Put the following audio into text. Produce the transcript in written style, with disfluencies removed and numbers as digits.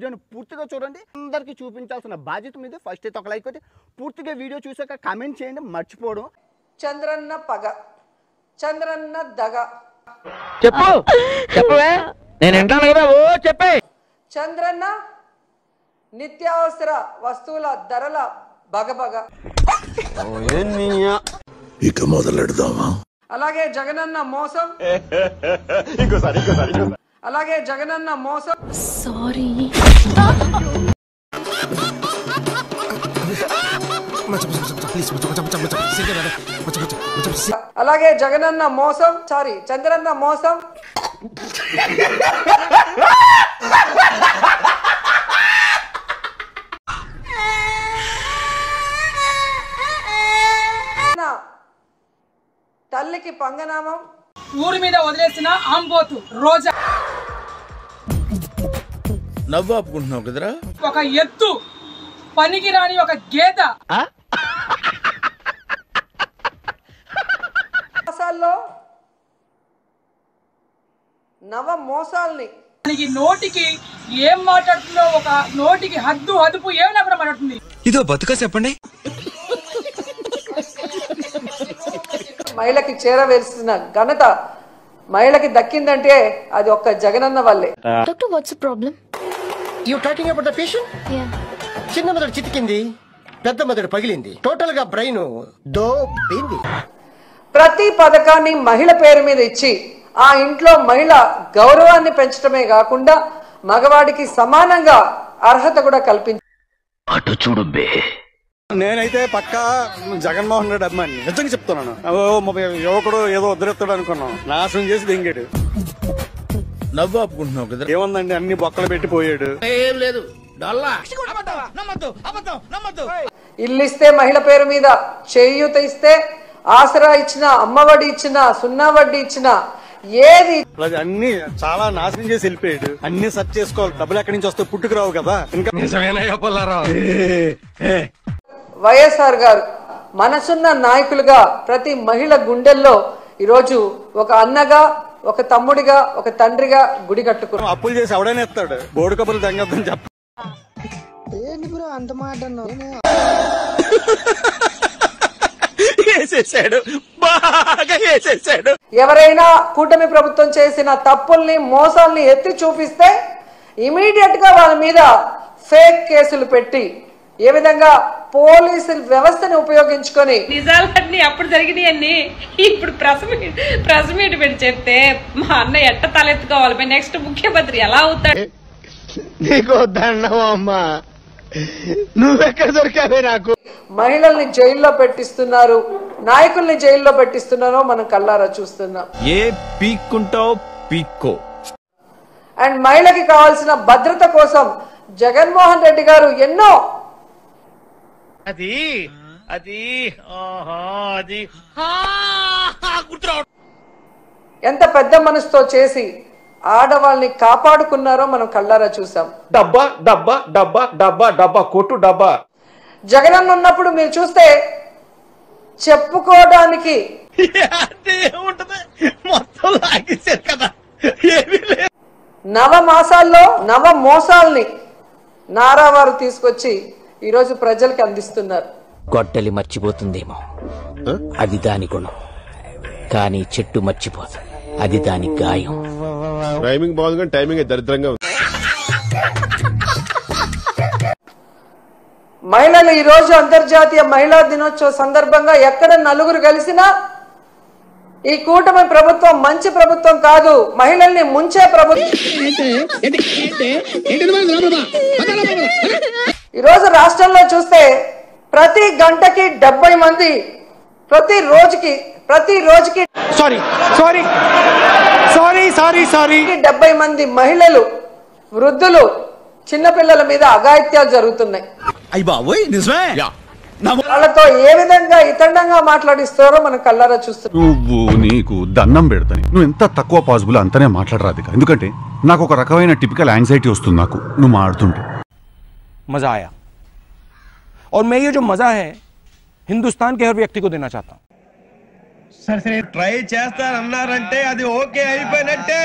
వీడియోని పూర్తిగా చూడండి. అందరికీ చూపించాల్సిన బాధ్యత మీద. ఫస్ట్ అయితే ఒక లైక్ కొట్టి పూర్తిగా వీడియో చూసాక కామెంట్ చేయండి మర్చిపోవడం. చంద్రన్న పగ, చంద్రన్న దగ. చెప్పు చెప్పవే, నేను వింటాను కదా. ఓ చెప్పే. చంద్రన్న నిత్యావసర వస్తువుల ధరల బగబగ. ఇక మొదలెడదామా? అలాగే జగనన్న మోసం. అలాగే జగనన్న మోసం. సారీ. అలాగే జగనన్న మోసం, సారీ చంద్రన్న మోసం. తల్లికి పంగనామం. ఊరి మీద వదిలేసిన ఆంబోతు రోజా. నవ్వు ఆపుకుంటున్నావు కదరా. ఒక ఎత్తు పనికి రాని ఒక గేద. నవ మోసాల్ని నోటికి ఏం మాట్లాడుతుందో, ఒక నోటికి హద్దు అదుపు ఏం లేకుండా మాట్లాడుతుంది. ఇదో బతుక చెప్పండి. మహిళకి చేరవేసిన ఘనత మహిళకి దక్కిందంటే అది ఒక్క జగనన్న వల్లే. Doctor, what's the problem? You talking about the patient? Yeah. చిన్న మెదడు చితికింది, పెద్ద మెదడు పగిలింది, టోటల్ గా బ్రెయిన్ దోబింది. ప్రతి పథకాన్ని మహిళ పేరు మీద ఇచ్చి ఆ ఇంట్లో మహిళ గౌరవాన్ని పెంచడమే కాకుండా మగవాడికి సమానంగా అర్హత కూడా కల్పించారు. అటు చూడు బే. నేనైతే పక్కా జగన్మోహన్ రెడ్డి అభిమాని. నిజంగా చెప్తున్నాను. యువకుడు ఏదో వదిలేస్తాడు అనుకున్నాం, నాశనం చేసి దింగాడు. నవ్వు ఆపుకుంటున్నావు కదా. ఏముందండి, అన్ని బొక్కలు పెట్టి పోయాడు. ఏం లేదు. ఇల్లు ఇస్తే మహిళ పేరు మీద, చేయూత ఇస్తే, ఆసరా ఇచ్చిన, అమ్మఒడి ఇచ్చిన, సున్నా వడ్డీ ఇచ్చిన, ఏది అన్ని చాలా నాశనం చేసి వెళ్ళిపోయాడు. అన్ని సెర్చ్ చేసుకోవాలి. డబ్బులు ఎక్కడి నుంచి వస్తే పుట్టుకు రావు కదా. ఇంకా వైఎస్ఆర్ గారు మనసున్న నాయకులుగా ప్రతి మహిళ గుండెల్లో ఈరోజు ఒక అన్నగా, ఒక తమ్ముడిగా, ఒక తండ్రిగా గుడి కట్టుకున్నాం. అప్పులు చేసి ఎవడైనా ఎత్తాడు. బోర్డు కబుర్లు తంగొద్దని చెప్ప. అంత మాట ఎవరైనా కూటమి ప్రభుత్వం చేసిన తప్పుల్ని, మోసాల్ని ఎత్తి చూపిస్తే ఇమీడియట్ గా వాళ్ళ మీద ఫేక్ కేసులు పెట్టి, ఏ విధంగా పోలీసుల వ్యవస్థని ఉపయోగించుకొని నిజాలన్నీ అప్పుడు జరిగినాయన్ని ఇప్పుడు ప్రెస్ మీట్ పెట్టి చెప్తే మా అన్న ఎట్ట తలెత్తుకోవాలి, నెక్స్ట్ ముఖ్యమంత్రి ఎలా అవుతాడు? నీకు దండమమ్మా, నువ్వెక్కడ దొరికావే నాకు. మహిళల్ని జైల్లో పెట్టిస్తున్నారు, నాయకుల్ని జైల్లో పెట్టిస్తున్నారో మనం కళ్ళారా చూస్తున్నాం. ఏ పీక్కుంటావు పీక్కో. అండ్ మహిళకి కావాల్సిన భద్రత కోసం జగన్మోహన్ రెడ్డి గారు ఎన్నో ఎంత పెద్ద మనసుతో చేసి ఆడవాళ్ళని కాపాడుకున్నారో మనం కళ్ళారా చూసాం. డబ్బా డబ్బా డబ్బా డబ్బా డబ్బా కొట్టు డబ్బా. జగనన్న ఉన్నప్పుడు మీరు చూస్తే చెప్పుకోవడానికి నవ మాసాల్లో నవ మోసాల్ని నారావారు తీసుకొచ్చి ఈరోజు ప్రజలకి అందిస్తున్నారు. గొడ్డలి మర్చిపోతుందేమో, అది దాని గుణం. కానీ చెట్టు మర్చిపోదు, అది దాని గాయం. టైమింగ్ బాగుంది కానీ టైమింగ్ దరిద్రంగా ఉంది. మహిళలు ఈ రోజు అంతర్జాతీయ మహిళా దినోత్సవ సందర్భంగా ఎక్కడ నలుగురు కలిసినా ఈ కూటమి ప్రభుత్వం మంచి ప్రభుత్వం కాదు, మహిళల్ని ముంచే ప్రభుత్వం. ఈరోజు రాష్ట్రంలో చూస్తే ప్రతి గంటకి 70 మంది, ప్రతి రోజుకి 70 మంది మహిళలు, వృద్ధులు, చిన్నపిల్లల మీద అఘాయిత్యాలు జరుగుతున్నాయి. వాళ్ళతో ఏ విధంగా ఇతండంగా మాట్లాడిస్తారో మనం కళ్ళారా చూస్తున్నాం. నువ్వు నీకు దండం పెడతాను, నువ్వు ఎంత తక్కువ పాసిబుల్ అంతనే మాట్లాడరాదు. ఎందుకంటే నాకు ఒక రకమైన టిపికల్ యాంగ్జైటీ వస్తుంది నాకు నువ్వు మాట్లాడుతుంటే. मजा आया और मैं ये जो मजा है हिंदुस्तान के हर व्यक्ति को देना चाहता हूँ. సరే ట్రై చేస్తారన్నారంటే అది ఓకే అయిపోయినట్టే.